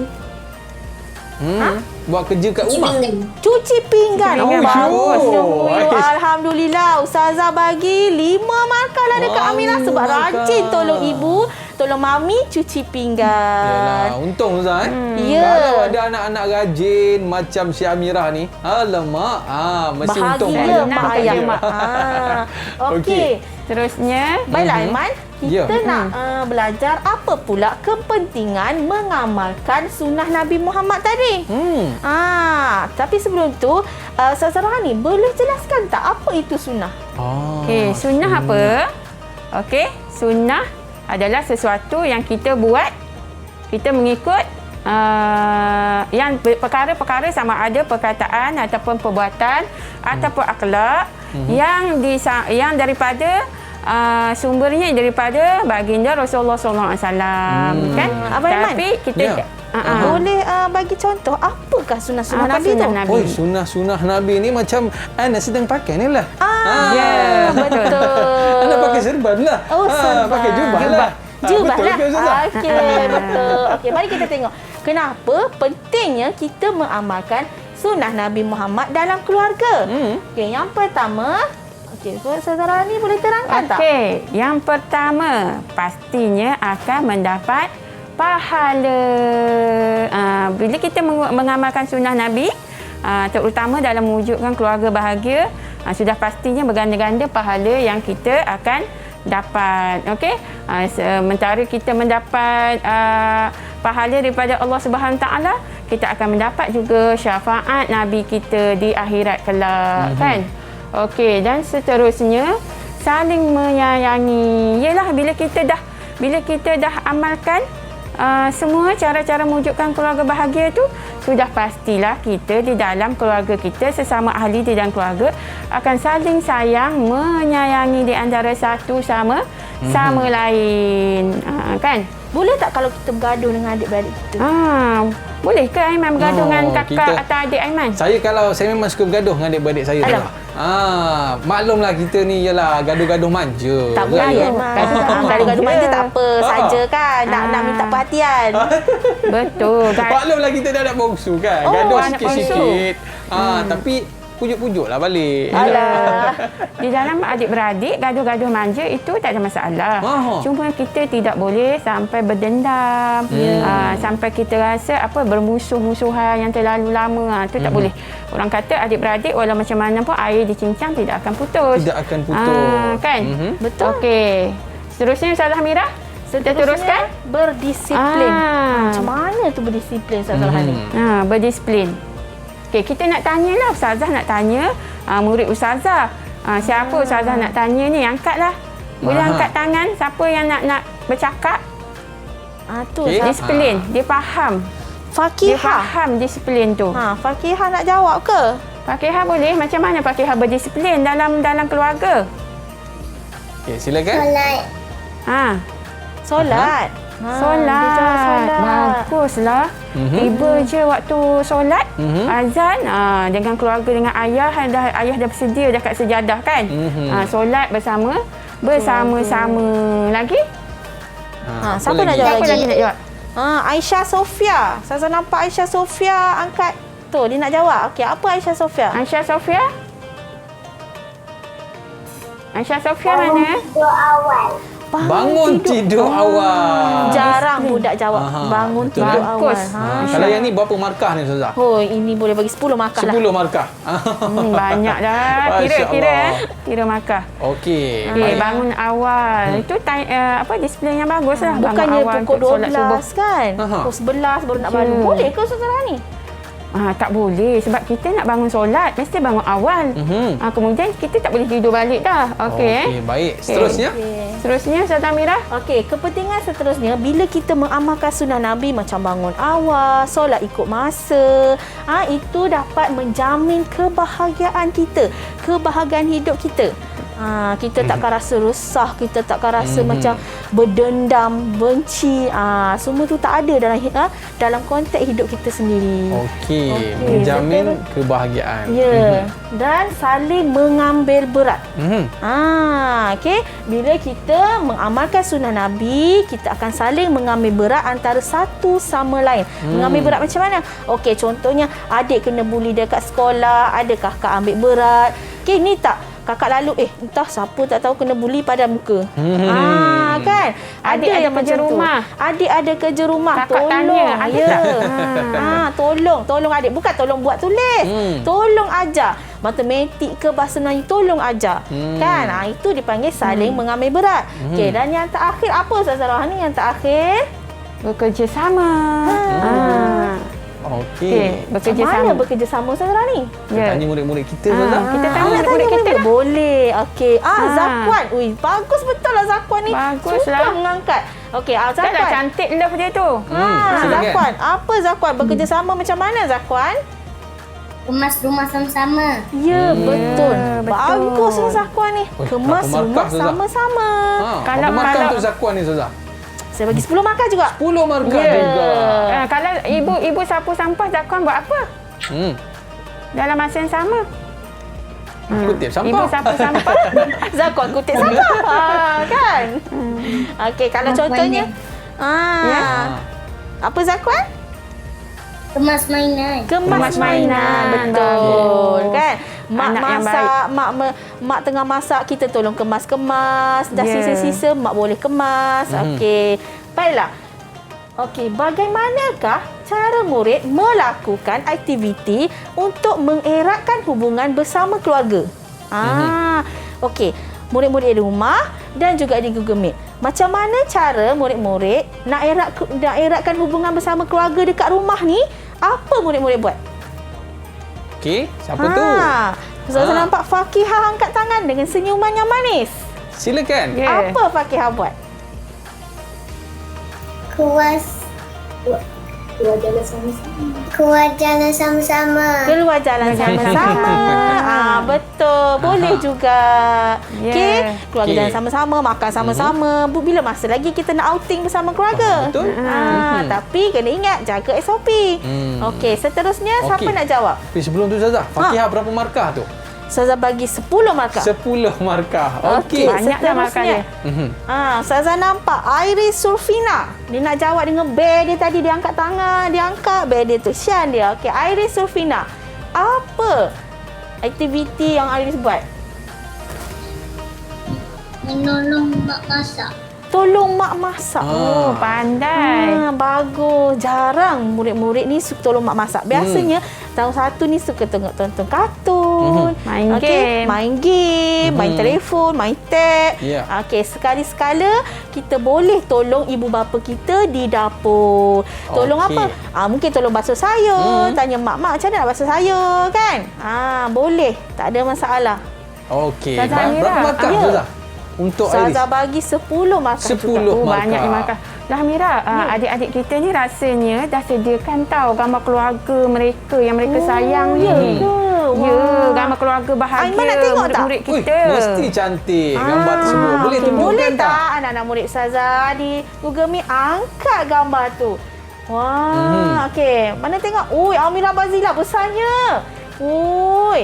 Buat kerja kat rumah. Cuci pinggan. Cuci pinggan. Bagus. Oh, Alhamdulillah. Ustazah bagi 5 markah lah dekat Wah, Amira 5 sebab markah. rajin tolong ibu, tolong mami cuci pinggan. Yalah, untung Ustaz Ya. Kalau ada anak-anak rajin macam si Amirah ni, alamak, mesti untung Bahagia banyak. mak ayah. Okey. Okey. Terusnya, Baiklah Aiman, kita Ya. nak belajar apa pula kepentingan mengamalkan sunnah Nabi Muhammad tadi. Tapi sebelum tu, Ustazah Rohani boleh jelaskan tak apa itu sunnah? okey, sunnah apa? Okey, sunnah adalah sesuatu yang kita buat, kita mengikut yang perkara-perkara sama ada perkataan ataupun perbuatan ataupun akhlak yang daripada sumbernya daripada baginda Rasulullah SAW kan. Abang Aiman, Tapi kita boleh bagi contoh apakah sunnah-sunnah Apa Nabi sunnah tu? Nabi? Oi, sunnah-sunnah Nabi ni macam Ana sedang pakai ni lah. Ya, betul. Ana pakai serban lah. Oh, serban. Pakai jubah lah. Jubah Betul lah. ke Ustazah? Okey, betul. Okey, mari kita tengok. Kenapa pentingnya kita mengamalkan sunnah Nabi Muhammad dalam keluarga? Okey, yang pertama, Ustazah Rani boleh terangkan tak? Okey, yang pertama pastinya akan mendapat pahala. Bila kita mengamalkan sunnah Nabi, terutama dalam mewujudkan keluarga bahagia, sudah pastinya berganda-ganda pahala yang kita akan dapat. Okey, sementara kita mendapat pahala daripada Allah Subhanahu Taala, kita akan mendapat juga syafaat Nabi kita di akhirat kelak, kan? Okey, dan seterusnya saling menyayangi. Yalah, bila kita dah amalkan semua cara-cara mewujudkan keluarga bahagia tu, sudah pastilah kita di dalam keluarga kita, sesama ahli di dalam keluarga akan saling sayang, menyayangi di antara satu sama lain, kan? Boleh tak kalau kita bergaduh dengan adik-beradik kita? Boleh ke Aiman bergaduh dengan kakak kita- atau adik Aiman? Saya memang suka bergaduh dengan adik-beradik saya. Alah. Maklumlah kita ni ialah gaduh-gaduh manja. Tak boleh, Aiman. Gaduh-gaduh manja tak apa. Saja kan. Nak minta perhatian. Betul. Maklumlah kita dah anak bongsu kan. Oh, Gaduh anak sikit-sikit. Tapi pujuk-pujuklah balik. Alah. Di dalam adik-beradik, gaduh-gaduh manja itu tak ada masalah. Cuma kita tidak boleh sampai berdendam. Sampai kita rasa bermusuh-musuhan yang terlalu lama. Itu tak boleh. Orang kata adik-beradik walau macam mana pun air dicincang tidak akan putus. Tidak akan putus. Kan? Betul. Okey. Seterusnya Ustazah Mira. teruskan? Berdisiplin. Macam mana tu berdisiplin, Ustazah Rohani? Berdisiplin. Okey, kita nak tanyalah, Ustazah nak tanya murid Ustazah. Siapa Ustazah nak tanya ni? Angkatlah. Boleh angkat tangan siapa yang nak bercakap. Tu Okey. Disiplin, dia faham. Dia Fakihah. faham disiplin tu. Fakihah nak jawab ke? Fakihah boleh. Macam mana Fakihah berdisiplin dalam keluarga? Okey, silakan. Solat. Solat. Solat. Dia jawab solat. Baguslah. Tiba je waktu solat, azan, dengan keluarga, dengan ayah dah bersedia dah kat sejadah kan. Solat bersama-sama lagi. Siapa nak jawab Siapa lagi? lagi nak jawab? Aisyah Sofia. Saya nampak Aisyah Sofia angkat. Tu, dia nak jawab. Okey, apa Aisyah Sofia? Aisyah Sofia? Aisyah Sofia mana? Tidur awal. Bangun tidur awal. Jarang budak jawab. Bangun betul, tidur bagus. awal. Kalau yang ni berapa markah ni, Ustazah? Oh, ini boleh bagi 10 markah 10 lah. markah. Banyak dah. Masya Kira Allah. Kira markah. Okey. Okey, bangun awal. Itu disiplin yang bagus lah. Bangun Bukannya awal pukul untuk solat subuh. 12 kan? Pukul 11 baru nak bangun. Boleh ke Ustazah ni? Tak boleh sebab kita nak bangun solat mesti bangun awal. Kemudian kita tak boleh tidur balik dah. Okey. Okey, baik. Seterusnya? Seterusnya Ustazah Amira. Okey, kepentingan seterusnya bila kita mengamalkan sunnah Nabi macam bangun awal, solat ikut masa, itu dapat menjamin kebahagiaan kita, kebahagiaan hidup kita. Kita takkan rasa resah, kita takkan rasa macam berdendam, benci. Semua tu tak ada dalam konteks hidup kita sendiri. Okey, menjamin kebahagiaan. Ya, dan saling mengambil berat. Okey, bila kita mengamalkan sunnah Nabi, kita akan saling mengambil berat antara satu sama lain. Mengambil berat macam mana? Okey, contohnya adik kena buli dekat sekolah, ada kakak ambil berat. Okey, ni tak kakak lalu entah siapa tak tahu kena buli pada muka. Kan? Adik ada ada yang kerja macam rumah. tu. Adik ada kerja rumah. Kakak tolong. tanya, ada Ya. tak? Tolong adik. Bukan tolong buat tulis. Tolong ajar. Matematik ke bahasa Melayu tolong ajar. Kan? Itu dipanggil saling mengambil berat. Okey, dan yang terakhir apa Ustazah Rohani yang terakhir? Bekerjasama. Okey. Macam mana bekerjasama Ustazah Rohani? Kita tanya murid-murid kita, Ustazah. Kita tanya nak murid-murid tanya kita lah. Boleh. Okey. Zakwan. Ui, bagus betul lah Zakwan ni. Bagus Suka lah. mengangkat. Okey, Dah Zakwan. cantik love dia tu. silakan. Zakwan. Apa Zakwan? Bekerjasama macam mana Zakwan? Kemas rumah sama-sama. Ya, betul. betul. Bagus lah Zakwan ni. Oi, Kemas berapa rumah markah, Ustazah? sama-sama. Kalau- Berapa markah kalau- untuk Zakwan ni, Ustazah? Saya bagi 10 markah juga. 10 markah Ya. juga. Kalau ibu sapu sampah, Zakwan buat apa? Dalam masa yang sama. Kutip sampah. Ibu sapu sampah. Zakwan kutip sampah. Kan? Okey, kalau contohnya. Apa Zakwan? Kemas mainan. Kemas mainan. Betul. Kan? Mak Anak yang masak, mak tengah masak, kita tolong kemas-kemas. Dah Ya. sisa-sisa, mak boleh kemas. Okey. Baiklah. Okey, bagaimanakah cara murid melakukan aktiviti untuk mengeratkan hubungan bersama keluarga? Okey. Murid-murid di rumah dan juga di Google Meet. Macam mana cara murid-murid nak eratkan hubungan bersama keluarga dekat rumah ni? Apa murid-murid buat? Okey, siapa tu? Ustazah nampak Fakihah angkat tangan dengan senyuman yang manis. Silakan. Ya. Apa Fakihah buat? Keluar jalan sama-sama. Keluar jalan sama-sama. Betul. Boleh juga. Ya. Okey, keluar Okey. jalan sama-sama, makan sama-sama. Bila masa lagi kita nak outing bersama keluarga? Betul. Tapi kena ingat jaga SOP. Okey, seterusnya siapa Okey. nak jawab? Tapi sebelum tu, Ustazah, Fakihah berapa markah tu? Ustazah bagi 10 markah. 10 markah. Okey, Okey. Banyak dah markah dia. Ustazah nampak Iris Surfina. Dia nak jawab dengan bear dia tadi. Dia angkat tangan. Dia angkat bear dia tu. Sian dia. Okey, Iris Surfina. Apa aktiviti yang Iris buat? Menolong mak masak. Tolong mak masak. Oh, pandai. Bagus. Jarang murid-murid ni suka tolong mak masak. Biasanya tahun 1 ni suka tonton kartun. telefon. Main Okey, game. main game, main telefon, main tab. Ya. Okey, sekali-sekala kita boleh tolong ibu bapa kita di dapur. Tolong Okey. apa? Mungkin tolong basuh sayur, tanya mak macam mana nak basuh sayur kan? Boleh, tak ada masalah. Okey. Ustazah Amira. Berapa markah Ya. Ustazah? Untuk Iris. Ustazah bagi 10 markah 10 juga. markah. Banyak ni markah. Dah Mira, adik-adik kita ni rasanya dah sediakan tahu gambar keluarga mereka yang mereka sayang ni. ya ke? Ya, Wah. gambar keluarga bahagia Aiman nak tengok tak? murid Ui, kita. mesti cantik gambar tersebut. Boleh tunjukkan Boleh tak? tak anak-anak murid Ustazah di Google Meet angkat gambar tu? Wah, okey. Mana tengok? Ui, Amira Bazila besarnya. Ui.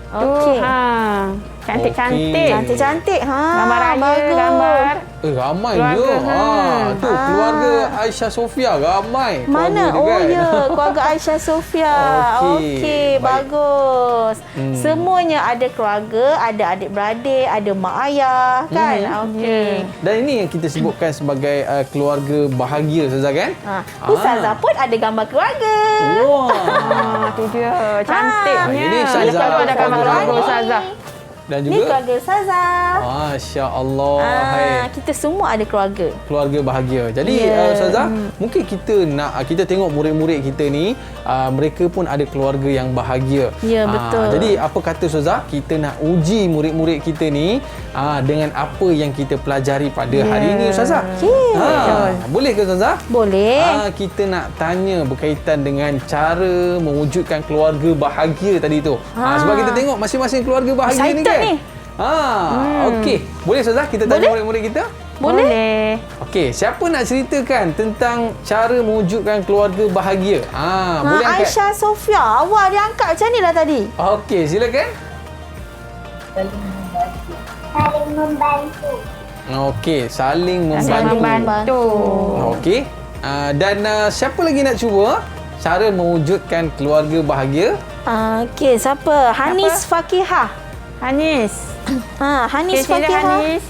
Okey. Cantik-cantik. Cantik-cantik. Gambar raya, bagus. gambar. Ramai Keluarga, je. Tu keluarga Aisyah Sofia ramai. Mana? keluarga dia Oh kan? ya, keluarga Aisyah Sofia. Okey, Okey, baik. bagus. Semuanya ada keluarga, ada adik-beradik, ada mak ayah kan? Okey. Dan ini yang kita sebutkan sebagai keluarga bahagia, Ustazah kan? Ustazah pun ada gambar keluarga. Wah. Tu dia. Cantiknya. Ini Ini Ustazah kalau ada gambar keluarga keluarga lama. Ustazah. Dan Ni juga keluarga Ustazah. Masya Allah. Hai. Kita semua ada keluarga. Keluarga bahagia. Jadi Ya. Ustazah, mungkin kita tengok murid-murid kita ni mereka pun ada keluarga yang bahagia. Ya, betul. Jadi apa kata Ustazah, kita nak uji murid-murid kita ni dengan apa yang kita pelajari pada hari ini Ustazah. Okey. Boleh ke Ustazah? Boleh. Kita nak tanya berkaitan dengan cara mewujudkan keluarga bahagia tadi tu. Sebab kita tengok masing-masing keluarga bahagia ni Excited kan. ni. Okey. Boleh Ustazah kita tanya Boleh? murid-murid kita? Boleh. Okey, siapa nak ceritakan tentang cara mewujudkan keluarga bahagia? Boleh angkat. Aisyah Sofia. Awak dia angkat macam ni lah tadi. Okey, silakan. Saling membantu. Okey, saling Saling membantu. membantu. Okey. Dan siapa lagi nak cuba cara mewujudkan keluarga bahagia? Okey, siapa? Hanis Fakihah. Hanis. Hanis Sila Fakihah. Hanis.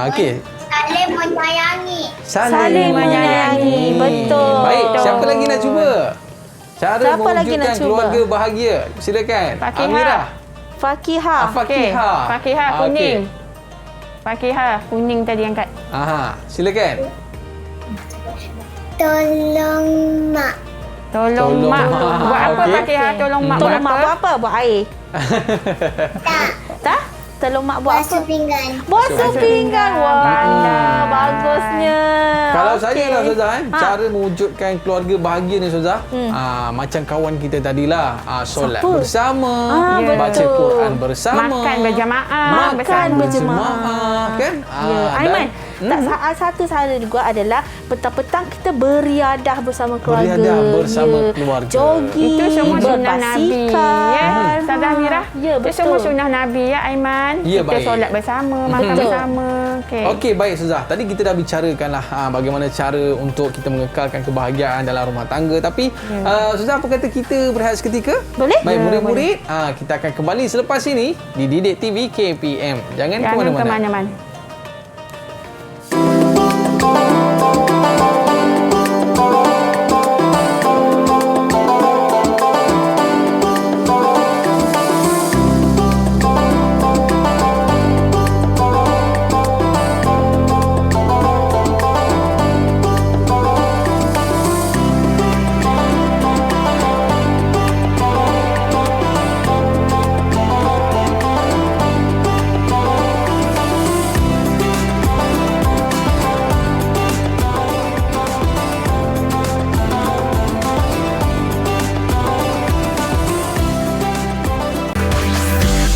Okey. Saling menyayangi. Saling menyayangi. Betul. Baik, siapa lagi nak cuba? Cara Siapa lagi nak mewujudkan cuba? keluarga bahagia. Silakan. Fakihah. Amira. Fakihah. Fakihah. Fakihah kuning. Fakihah kuning tadi angkat. Silakan. Tolong mak. Tolong mak. Buat apa Okey. Fakihah? Tolong mak buat Tolong mak apa? buat apa? Buat air. Tak. Tak? Tolong mak buat apa? Basuh pinggan. Basuh pinggan. Wah, Pandai. bagusnya. Kalau Okey. saya lah Ustazah cara mewujudkan keluarga bahagia ni Ustazah, macam kawan kita tadilah, solat Siapa? bersama, betul. baca Quran bersama, Makan berjamaah. Makan bersama. berjemaah. kan? Ya, Aiman. Satu cara juga adalah petang-petang kita beriadah bersama keluarga. Beriadah bersama keluarga. Jogging, Itu semua sunnah Nabi. Ya, Ustazah Amira. Ya, Itu betul. semua sunnah Nabi ya Aiman. Ya, Kita baik. solat bersama, makan Betul. bersama. Okey. Okey, baik Ustazah. Tadi kita dah bicarakanlah bagaimana cara untuk kita mengekalkan kebahagiaan dalam rumah tangga. Tapi Ustazah, apa kata kita berehat seketika? Boleh? Baik, murid-murid, kita akan kembali selepas ini di Didik TV KPM. Jangan ke Jangan ke mana-mana. mana-mana.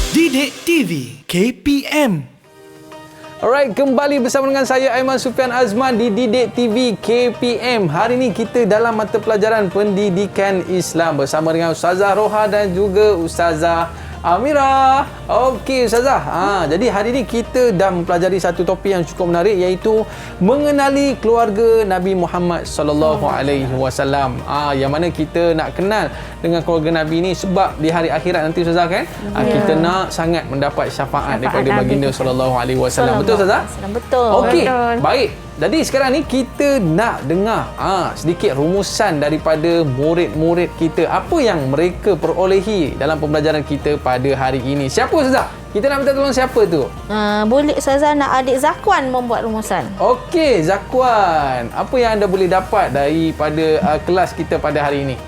Didik TV KPM. Alright, kembali bersama dengan saya Aiman Sufian Azman di Didik TV KPM. Hari ini kita dalam mata pelajaran pendidikan Islam bersama dengan Ustazah Roha dan juga Ustazah Amira. Okey Ustazah. Jadi hari ini kita dah mempelajari satu topik yang cukup menarik, iaitu mengenali keluarga Nabi Muhammad sallallahu alaihi wasallam. Yang mana kita nak kenal dengan keluarga Nabi ni sebab di hari akhirat nanti Ustazah kan, kita nak sangat mendapat syafaat daripada Nabi baginda kita. sallallahu alaihi wasallam. Betul Ustazah? Betul. Okey. Betul. Baik. Jadi sekarang ni kita nak dengar sedikit rumusan daripada murid-murid kita. Apa yang mereka perolehi dalam pembelajaran kita pada hari ini. Siapa Ustazah? Kita nak minta tolong siapa tu? Boleh Ustazah nak adik Zakwan membuat rumusan. Okey, Zakwan. Apa yang anda boleh dapat daripada kelas kita pada hari ini?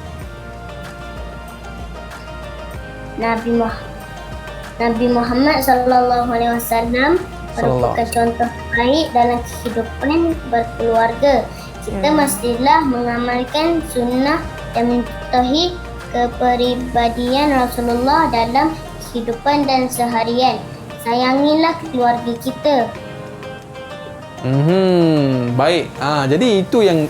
Nabi Muhammad SAW merupakan contoh baik dalam kehidupan berkeluarga. Kita mestilah mengamalkan sunnah dan mematuhi kepribadian Rasulullah dalam kehidupan dan seharian. Sayangilah keluarga kita. Baik. Jadi itu yang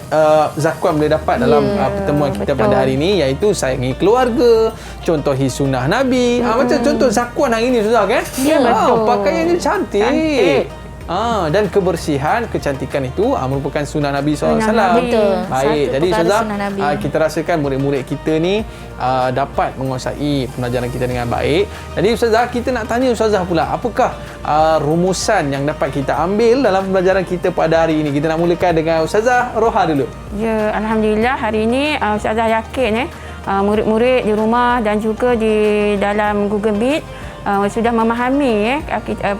Zakwan boleh dapat dalam pertemuan kita pada hari ini, iaitu sayangi keluarga, contohi sunnah Nabi. Macam contoh Zakwan hari ini Ustazah kan? Ya, betul. Pakaiannya cantik. Dan kebersihan, kecantikan itu merupakan sunnah Nabi SAW. Betul. Baik, Satu jadi perkara Ustazah, sunnah Nabi. kita rasakan murid-murid kita ni dapat menguasai pembelajaran kita dengan baik. Jadi Ustazah, kita nak tanya Ustazah pula, apakah rumusan yang dapat kita ambil dalam pembelajaran kita pada hari ini? Kita nak mulakan dengan Ustazah Roha dulu. Ya, Alhamdulillah hari ini Ustazah yakin murid-murid di rumah dan juga di dalam Google Meet sudah memahami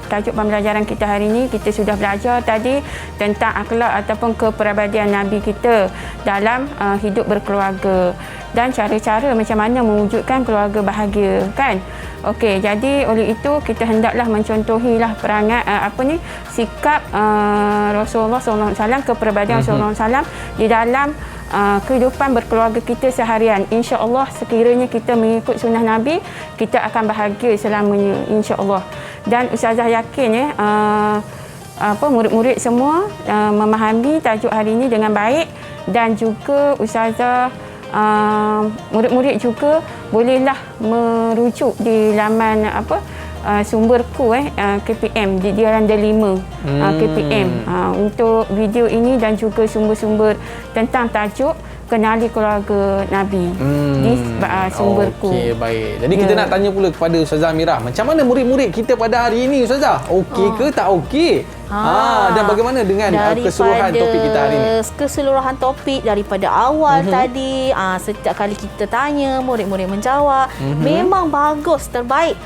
tajuk pembelajaran kita hari ini. Kita sudah belajar tadi tentang akhlak ataupun kepribadian Nabi kita dalam hidup berkeluarga dan cara-cara macam mana mewujudkan keluarga bahagia kan. Okey, jadi oleh itu kita hendaklah mencontohilah perangai sikap Rasulullah SAW, kepribadian Rasulullah SAW di dalam kehidupan berkeluarga kita seharian. InsyaAllah sekiranya kita mengikut sunnah Nabi, kita akan bahagia selamanya insyaAllah. Dan Ustazah yakin murid-murid semua memahami tajuk hari ini dengan baik, dan juga Ustazah murid-murid juga bolehlah merujuk di laman sumberku KPM di Randa 5 KPM untuk video ini dan juga sumber-sumber tentang tajuk kenali keluarga Nabi di sumberku. Okey, baik. Jadi kita nak tanya pula kepada Ustazah Amirah, macam mana murid-murid kita pada hari ini Ustazah? Okey ke tak okey? Dan bagaimana dengan keseluruhan topik kita hari ini? Keseluruhan topik daripada awal tadi, setiap kali kita tanya, murid-murid menjawab, memang bagus, terbaik.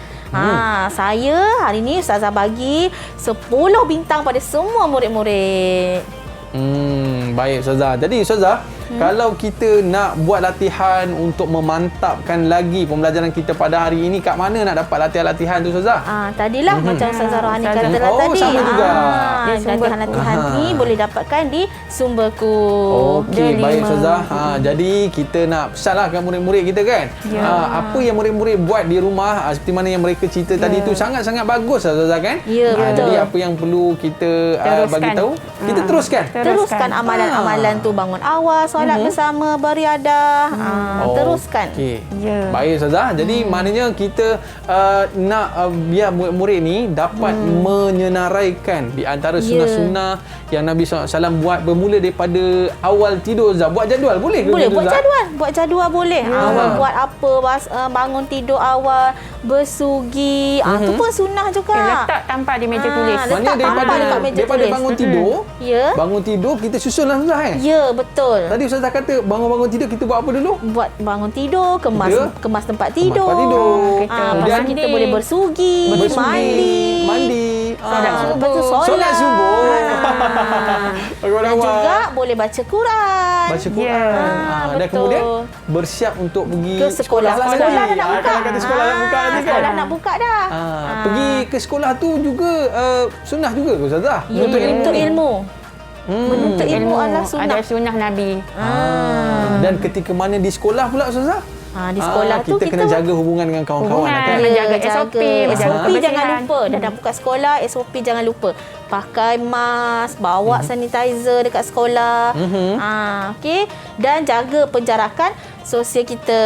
Saya hari ni Ustazah bagi 10 bintang pada semua murid-murid. Baik Ustazah. Jadi Ustazah, kalau kita nak buat latihan untuk memantapkan lagi pembelajaran kita pada hari ini, kat mana nak dapat latihan-latihan tu Ustazah? Tadilah macam Ustazah Rohani katalah tadi. Sama juga. Latihan-latihan ni boleh dapatkan di sumberku. Okey, baik Ustazah. Jadi kita nak pesanlah ke murid-murid kita kan. Apa yang murid-murid buat di rumah, seperti mana yang mereka cerita tadi tu sangat-sangat bagus Ustazah kan? Jadi apa yang perlu kita bagi tahu, kita teruskan amalan-amalan tu, bangun awal, solat bersama, beriadah. Teruskan. Baik Ustazah. Jadi maknanya kita nak biar murid-murid ni dapat menyenaraikan di antara sunnah-sunnah yang Nabi SAW buat, bermula daripada awal tidur Ustazah. Buat jadual boleh ke? Boleh buat jadual boleh. Buat apa, bangun tidur awal, bersugi, tu pun sunnah juga. Letak tampal di meja tulis. Letak tampal dekat meja daripada tulis. bangun tidur, bangun tidur kita susunlah Ustazah Ya, betul. Tadi Ustazah kata bangun tidur kita buat apa dulu? Buat bangun tidur, kemas tempat tidur. Lepas tu kita boleh bersugi, mandi. Solat subuh. Dan juga boleh baca Quran. Dan kemudian bersiap untuk pergi ke sekolah. Sekolah dah nak buka. Kata sekolah nak buka nanti kan. Sekolah nak buka dah. Pergi ke sekolah tu juga sunnah juga ke Ustazah? Menuntut ilmu. Menuntut ilmu adalah sunnah. Ada sunnah Nabi. Dan ketika mana di sekolah pula Ustazah? Di sekolah tu kita kena jaga hubungan dengan kawan-kawan kan? Menjaga SOP, SOP jangan lupa. Dah buka sekolah, SOP jangan lupa. Pakai mask, bawa sanitizer dekat sekolah. Okey, dan jaga penjarakan sosial kita.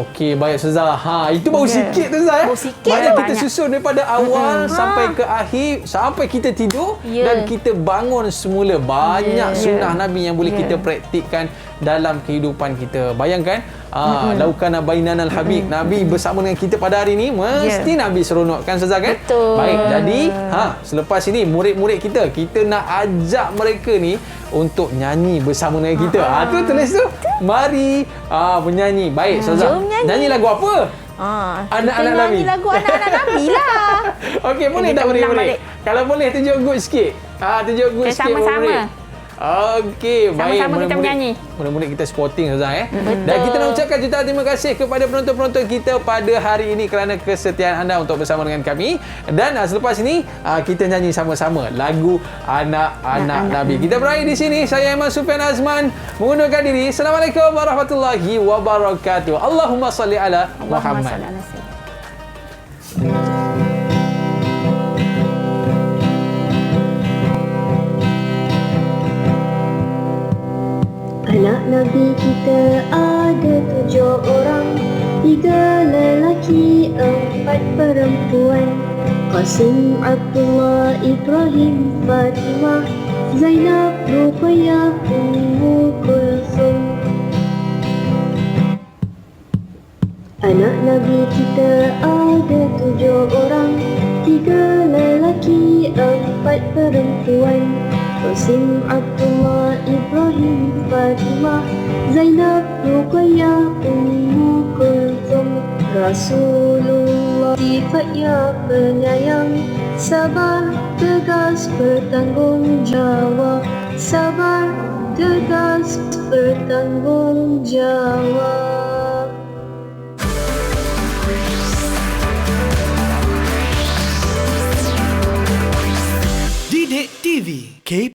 Okey, baik Ustazah. Itu baru sikit tu Ustazah. Baru sikit. Maknanya kita susun daripada awal sampai ke akhir, sampai kita tidur dan kita bangun semula. Banyak sunnah Nabi yang boleh kita praktikkan dalam kehidupan kita. Bayangkan Laukana bainanal habib. Nabi bersama dengan kita pada hari ini mesti Nabi seronokkan Ustazah kan? Betul. Baik, jadi selepas ini murid-murid kita nak ajak mereka ni untuk nyanyi bersama dengan kita. Tu tulis tu. Mari menyanyi. Baik Ustazah. Jom nyanyi. Lagu apa? Anak-anak Nabi. Nyanyi lagu anak-anak Nabi lah. Okey, boleh Kita tak ulang murid-murid? balik. Kalau boleh tunjuk good sikit. Tunjuk good Okay, sikit sama-sama. murid-murid. Okey, baik. Sama-sama kita Murid-murid- menyanyi. Murid-murid kita supporting Ustazah Betul. Dan kita nak ucapkan jutaan terima kasih kepada penonton-penonton kita pada hari ini kerana kesetiaan anda untuk bersama dengan kami. Dan selepas ini kita nyanyi sama-sama lagu Anak-anak Nabi. Kita berakhir di sini. Saya Aiman Sufian Azman mengundurkan diri. Assalamualaikum warahmatullahi wabarakatuh. Allahumma salli ala Allahumma Muhammad. salli ala sayyidina. Anak Nabi kita ada 7 orang, 3 lelaki, 4 perempuan. Qasim, Abdullah, Ibrahim, Fatimah, Zainab, Ruqayyah, Ummu Kulsum. Anak Nabi kita ada 7 orang, 3 lelaki, 4 perempuan. Qasim, Abdullah, Ibrahim, Fatimah, Zainab, Ruqayyah, Ummu Kulsum. Rasulullah sifatnya penyayang, sabar, tegas, bertanggungjawab. Sabar, tegas, bertanggungjawab. Didik TV